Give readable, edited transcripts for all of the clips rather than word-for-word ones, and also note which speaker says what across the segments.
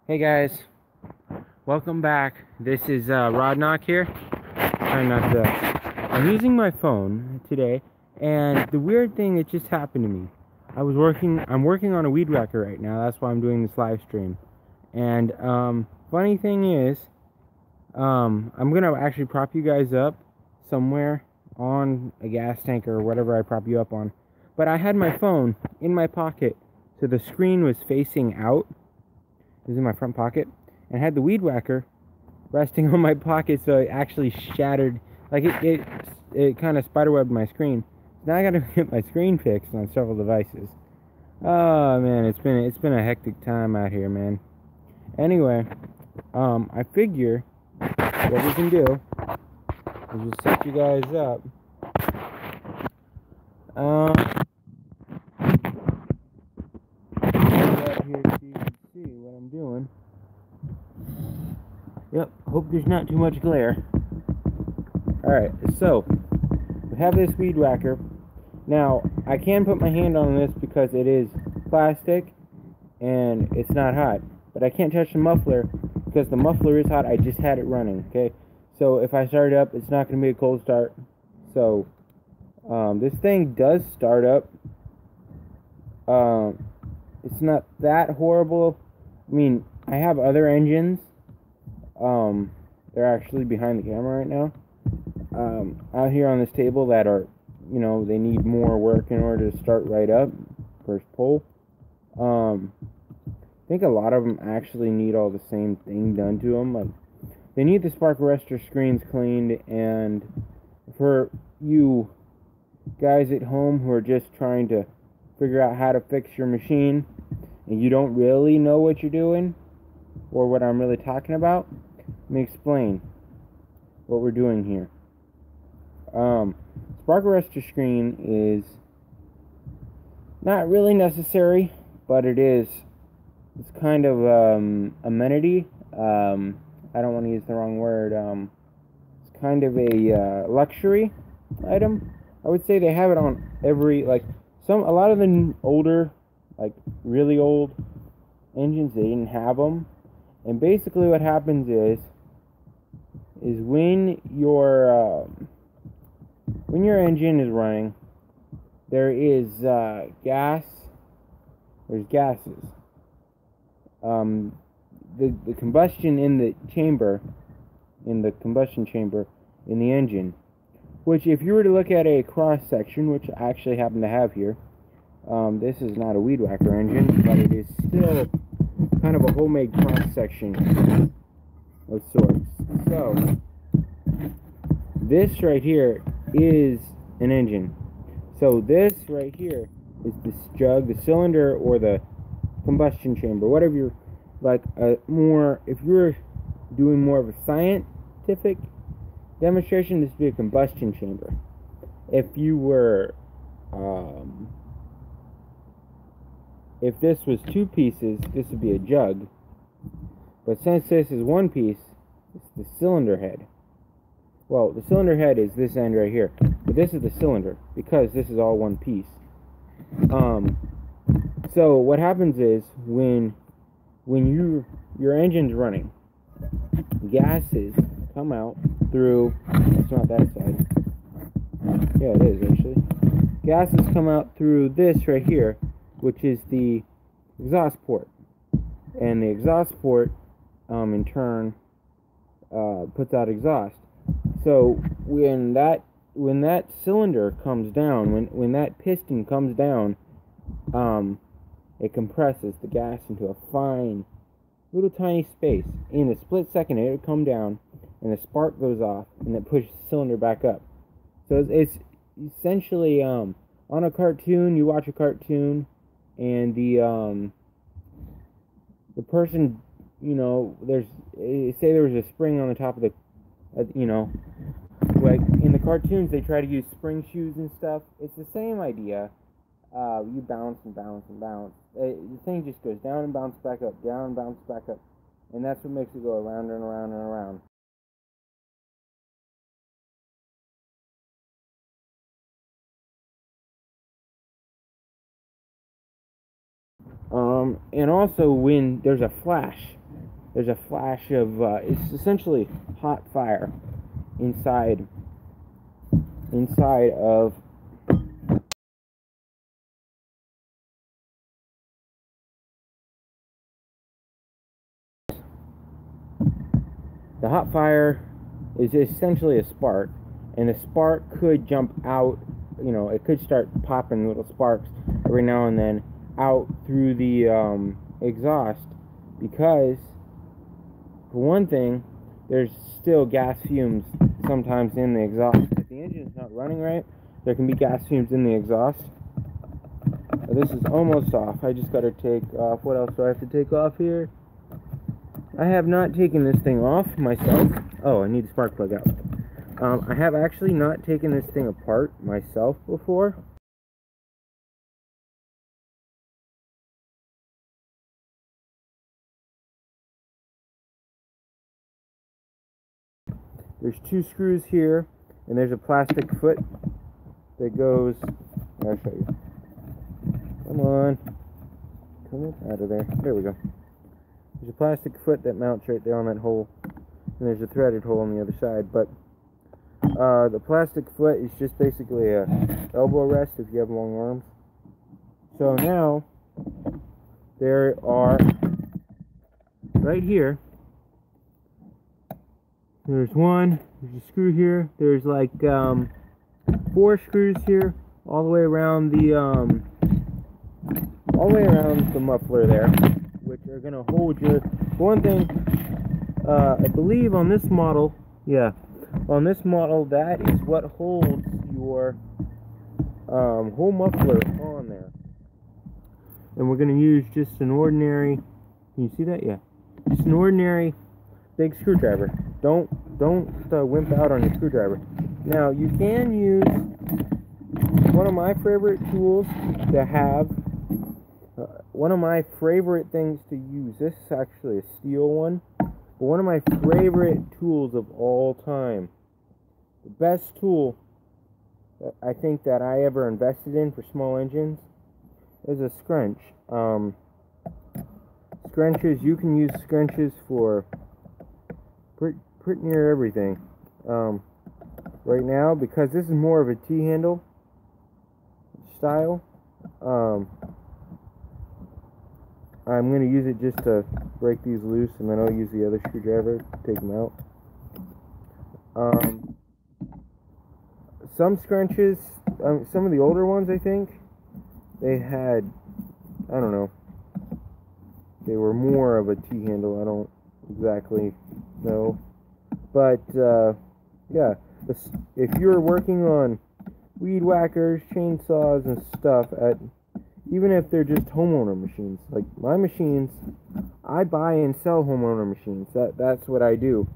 Speaker 1: Hey guys, welcome back. This is Rod Knock here. Trying not to. I'm using my phone today, and the weird thing that just happened to me. I'm working on a weed whacker right now. That's why I'm doing this live stream. And funny thing is, I'm gonna actually prop you guys up somewhere on a gas tank or whatever I prop you up on. But I had my phone in my pocket, so the screen was facing out. It was in my front pocket, and I had the weed whacker resting on my pocket, so it actually shattered. Like it kind of spiderwebbed my screen. So now I gotta get my screen fixed on several devices. Oh man, it's been a hectic time out here, man. Anyway, I figure what we can do is just set you guys up. Right here so you can see what I'm doing. Yep, hope there's not too much glare. Alright, so we have this weed whacker. Now, I can put my hand on this because it is plastic and it's not hot. But I can't touch the muffler because the muffler is hot. I just had it running, okay? So if I start it up, it's not going to be a cold start. So, this thing does start up. It's not that horrible. I mean, I have other engines. They're actually behind the camera right now. Out here on this table that are, they need more work in order to start right up. First pull. I think a lot of them actually need all the same thing done to them. Like, they need the spark arrestor screens cleaned, and for you guys at home who are just trying to figure out how to fix your machine, and you don't really know what you're doing, or what I'm really talking about, let me explain what we're doing here. Spark arrestor screen is not really necessary, but it's kind of amenity. I don't want to use the wrong word. It's kind of a luxury item. I would say they have it on every, a lot of the older, really old engines, they didn't have them. And basically what happens is when your engine is running, there is gas. There's gases. The combustion in the combustion chamber in the engine, which if you were to look at a cross section, which I actually happen to have here, this is not a weed whacker engine, but it is still kind of a homemade cross section of sorts. So this right here is an engine. So this right here is this jug, the cylinder, or the combustion chamber, whatever you're if you're doing more of a scientific demonstration, this would be a combustion chamber. If you were if this was two pieces, this would be a jug, but since this is one piece, it's the cylinder head. Well, the cylinder head is this end right here, but this is the cylinder because this is all one piece. So what happens is when your engine's running, gases come out through. It's not that side. Yeah, it is actually. Gases come out through this right here, which is the exhaust port, and the exhaust port, in turn, puts out exhaust. So when that cylinder comes down, when that piston comes down, it compresses the gas into a fine, little tiny space. In a split second, it would come down, and the spark goes off, and it pushes the cylinder back up. So it's essentially, on a cartoon, you watch a cartoon, and the person, say there was a spring on the top of the, like in the cartoons, they try to use spring shoes and stuff. It's the same idea. You bounce and bounce and bounce. The thing just goes down and bounces back up, down and bounces back up. And that's what makes it go around and around and around. And also when there's a flash of it's essentially hot fire inside of the hot fire is essentially a spark, and the spark could jump out, it could start popping little sparks every now and then out through the exhaust, because for one thing, there's still gas fumes sometimes in the exhaust. If the engine's not running right, there can be gas fumes in the exhaust. This is almost off. I just got to take off. What else do I have to take off here? I have not taken this thing off myself. Oh, I need the spark plug out. I have actually not taken this thing apart myself before. There's 2 screws here, and there's a plastic foot that goes. I'll show you. Come on. Come out of there. There we go. There's a plastic foot that mounts right there on that hole, and there's a threaded hole on the other side. But the plastic foot is just basically a elbow rest if you have long arms. So now there are right here. There's one. There's a screw here. There's like 4 screws here, all the way around the muffler there, which are gonna hold your. One thing, I believe on this model, that is what holds your whole muffler on there. And we're gonna use just an ordinary. Can you see that? Yeah, just an ordinary big screwdriver. Don't wimp out on your screwdriver. Now you can use one of my favorite tools to have. One of my favorite things to use. This is actually a steel one, but one of my favorite tools of all time. The best tool that I think that I ever invested in for small engines is a scrunch. Scrunches. You can use scrunches for pretty near everything right now, because this is more of a T-handle style. I'm going to use it just to break these loose, and then I'll use the other screwdriver to take them out. Some scrunches, some of the older ones, I think, they had, I don't know, they were more of a T-handle. I don't exactly know. But, yeah, if you're working on weed whackers, chainsaws, and stuff, even if they're just homeowner machines, like my machines, I buy and sell homeowner machines. That's what I do.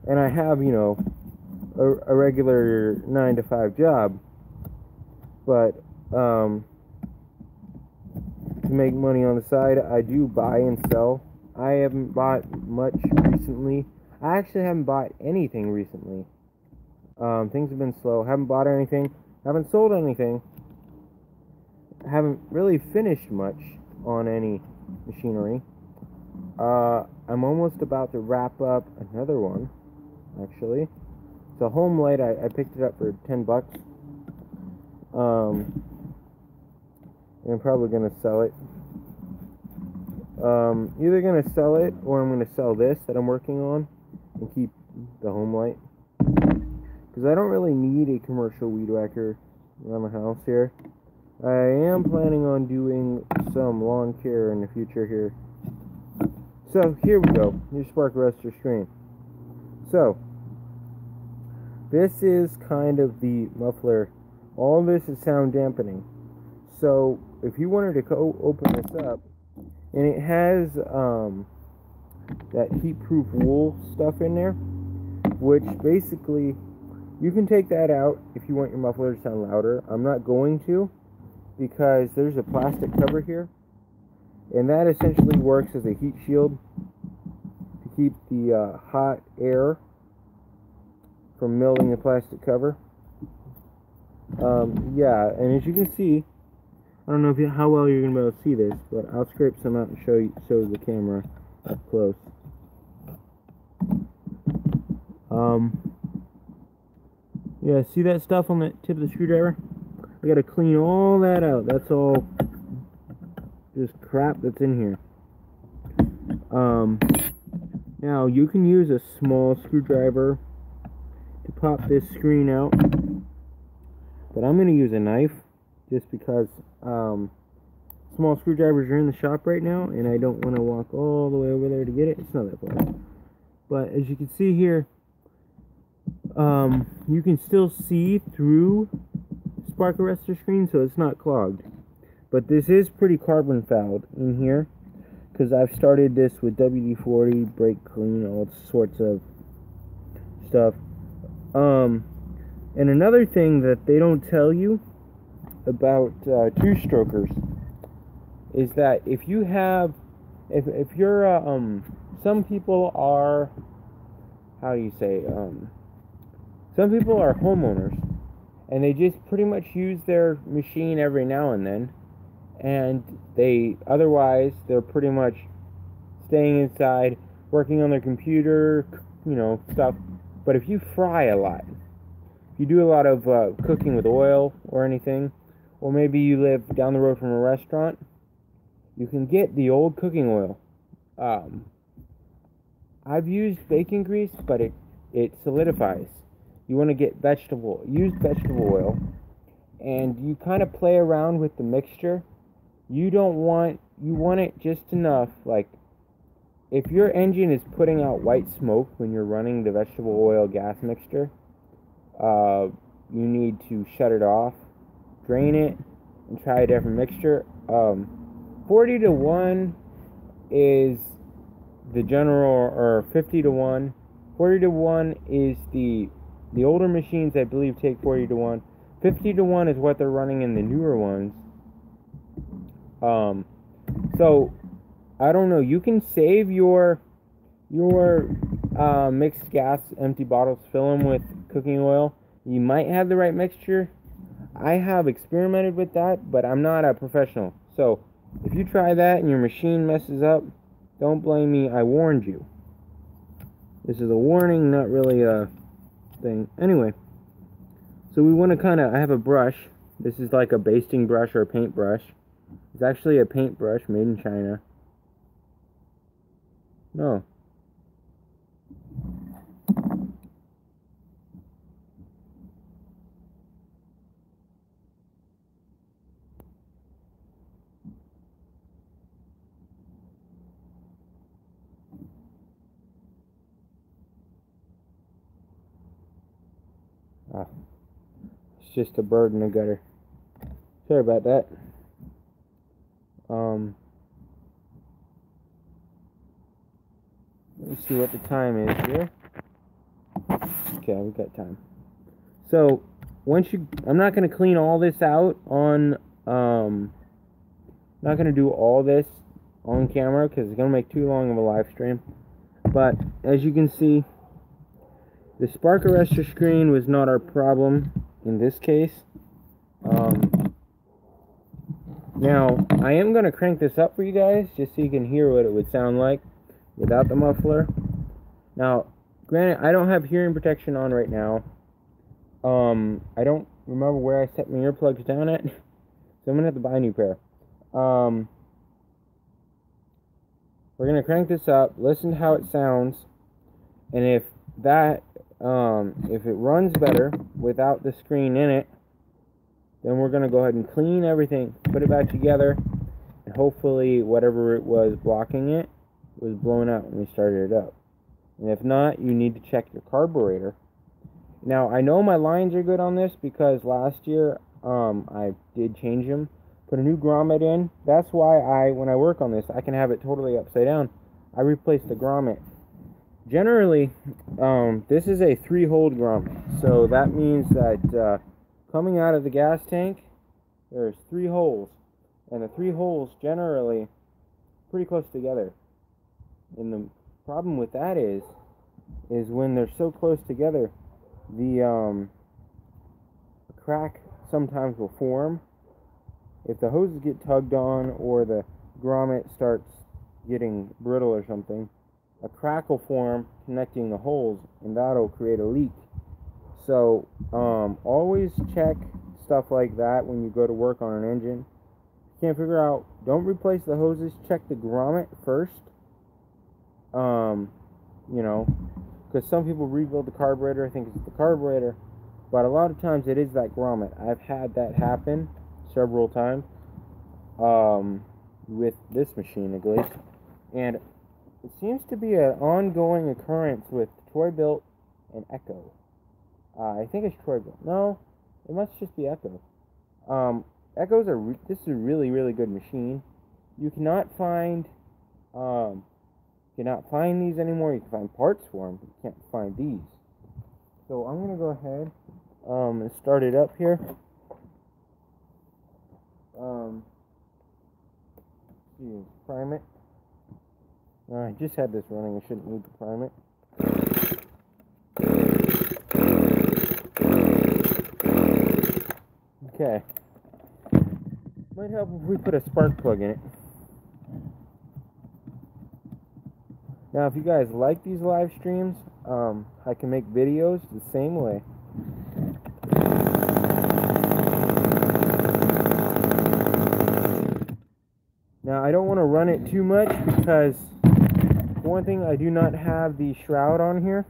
Speaker 1: And I have, a regular 9-to-5 job, but to make money on the side, I do buy and sell. I haven't bought much recently. I actually haven't bought anything recently. Things have been slow. Haven't bought anything. Haven't sold anything. Haven't really finished much on any machinery. I'm almost about to wrap up another one, actually. It's a home light. I picked it up for $10. And I'm probably going to sell it. Either going to sell it, or I'm going to sell this that I'm working on and keep the home light. Because I don't really need a commercial weed whacker around the house here. I am planning on doing some lawn care in the future here. So, here we go. Your spark arrestor screen. So, this is kind of the muffler. All of this is sound dampening. So, if you wanted to open this up, and it has that heat-proof wool stuff in there, which basically, you can take that out if you want your muffler to sound louder. I'm not going to, because there's a plastic cover here, and that essentially works as a heat shield to keep the hot air from melting the plastic cover. Yeah, and as you can see, I don't know how well you're gonna be able to see this, but I'll scrape some out and show the camera up close. Yeah, see that stuff on the tip of the screwdriver? I gotta clean all that out. That's all just crap that's in here. Now you can use a small screwdriver to pop this screen out, but I'm gonna use a knife just because small screwdrivers are in the shop right now, and I don't want to walk all the way over there to get it. It's not that far. But as you can see here, you can still see through spark arrestor screen, so it's not clogged. But this is pretty carbon fouled in here, because I've started this with WD-40, brake clean, all sorts of stuff. And another thing that they don't tell you about two-strokers is that if you have, if you're, some people are, how do you say, some people are homeowners, and they just pretty much use their machine every now and then, and otherwise they're pretty much staying inside, working on their computer, you know, stuff. But if you fry a lot, if you do a lot of cooking with oil or anything, or maybe you live down the road from a restaurant, you can get the old cooking oil. I've used bacon grease, but it solidifies. You want to get used vegetable oil, and you kind of play around with the mixture. You want it just enough, like, if your engine is putting out white smoke when you're running the vegetable oil gas mixture, you need to shut it off, drain it, and try a different mixture. 40 to 1 is the general, or 50 to 1. 40 to 1 is the older machines, I believe, take 40 to 1. 50 to 1 is what they're running in the newer ones. So I don't know, you can save your mixed gas empty bottles, fill them with cooking oil. You might have the right mixture. I have experimented with that, but I'm not a professional. So if you try that and your machine messes up, don't blame me. I warned you. This is a warning, not really a thing. Anyway, so we want to I have a brush. This is like a basting brush or a paint brush. It's actually a paintbrush made in China. No. Ah, it's just a bird in the gutter. Sorry about that. Let me see what the time is here. Okay, we got time. So I'm not going to clean all this out on, not going to do all this on camera because it's going to make too long of a live stream. But as you can see, the spark arrestor screen was not our problem in this case. Now, I am going to crank this up for you guys just so you can hear what it would sound like without the muffler. Now, granted, I don't have hearing protection on right now. I don't remember where I set my earplugs down at, so I'm going to have to buy a new pair. We're going to crank this up, listen to how it sounds, and if it runs better without the screen in it, then we're going to go ahead and clean everything, put it back together, and hopefully whatever it was blocking it was blown out when we started it up. And if not, you need to check your carburetor. Now, I know my lines are good on this because last year I did change them, put a new grommet in. That's why when I work on this, I can have it totally upside down. I replaced the grommet. Generally, this is a 3-hole grommet, so that means that coming out of the gas tank, there's 3 holes, and the 3 holes generally pretty close together. And the problem with that is when they're so close together, the crack sometimes will form, if the hoses get tugged on or the grommet starts getting brittle or something, a crack will form connecting the holes, and that'll create a leak. So always check stuff like that when you go to work on an engine. Can't figure out, don't replace the hoses, check the grommet first. You know, because some people rebuild the carburetor, I think it's the carburetor, but a lot of times it is that grommet. I've had that happen several times with this machine at least, and it seems to be an ongoing occurrence with Troy-Bilt and Echo. I think it's Troy-Bilt. No, it must just be Echo. Echoes are this is a really, really good machine. You cannot find these anymore. You can find parts for them, but you can't find these. So I'm gonna go ahead and start it up here. Prime it. I just had this running. I shouldn't need to prime it. Okay. Might help if we put a spark plug in it. Now, if you guys like these live streams, I can make videos the same way. Now, I don't want to run it too much because, for one thing, I do not have the shroud on here.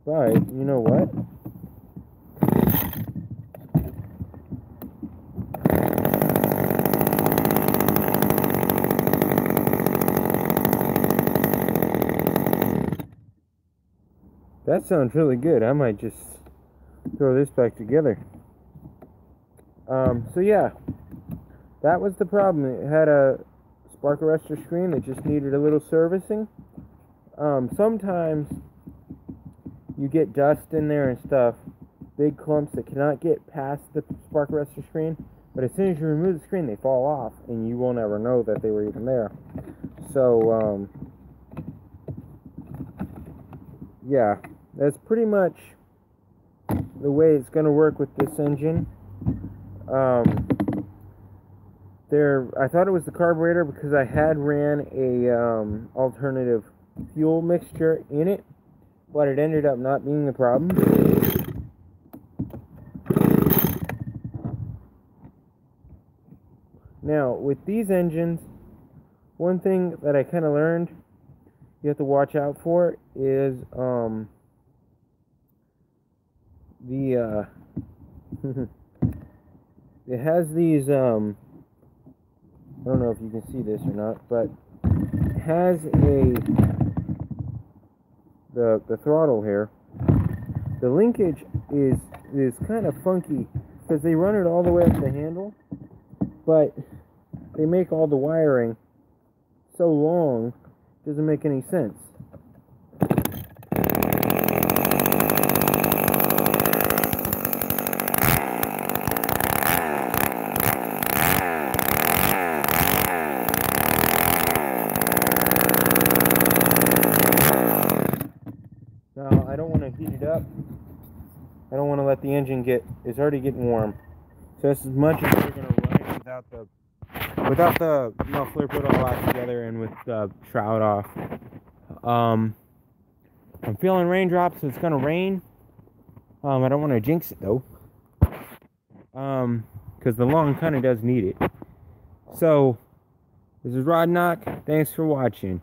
Speaker 1: But, you know what? That sounds really good. I might just throw this back together. So yeah, that was the problem. It had a spark arrestor screen that just needed a little servicing. Sometimes you get dust in there and stuff, big clumps that cannot get past the spark arrestor screen, but as soon as you remove the screen, they fall off, and you won't ever know that they were even there. So, yeah, that's pretty much the way it's going to work with this engine. I thought it was the carburetor because I had ran a alternative fuel mixture in it, but it ended up not being the problem. Now, with these engines, one thing that I kind of learned you have to watch out for is it has these I don't know if you can see this or not, but it has the throttle here. The linkage is kind of funky because they run it all the way up the handle, but they make all the wiring so long, it doesn't make any sense. Now, I don't want to heat it up. I don't want to let the engine it's already getting warm. So that's as much as we're going to run it without the muffler put all that together and with the shroud off. I'm feeling raindrops, so it's going to rain. I don't want to jinx it though. Because the lawn kind of does need it. So, this is Rod Knock. Thanks for watching.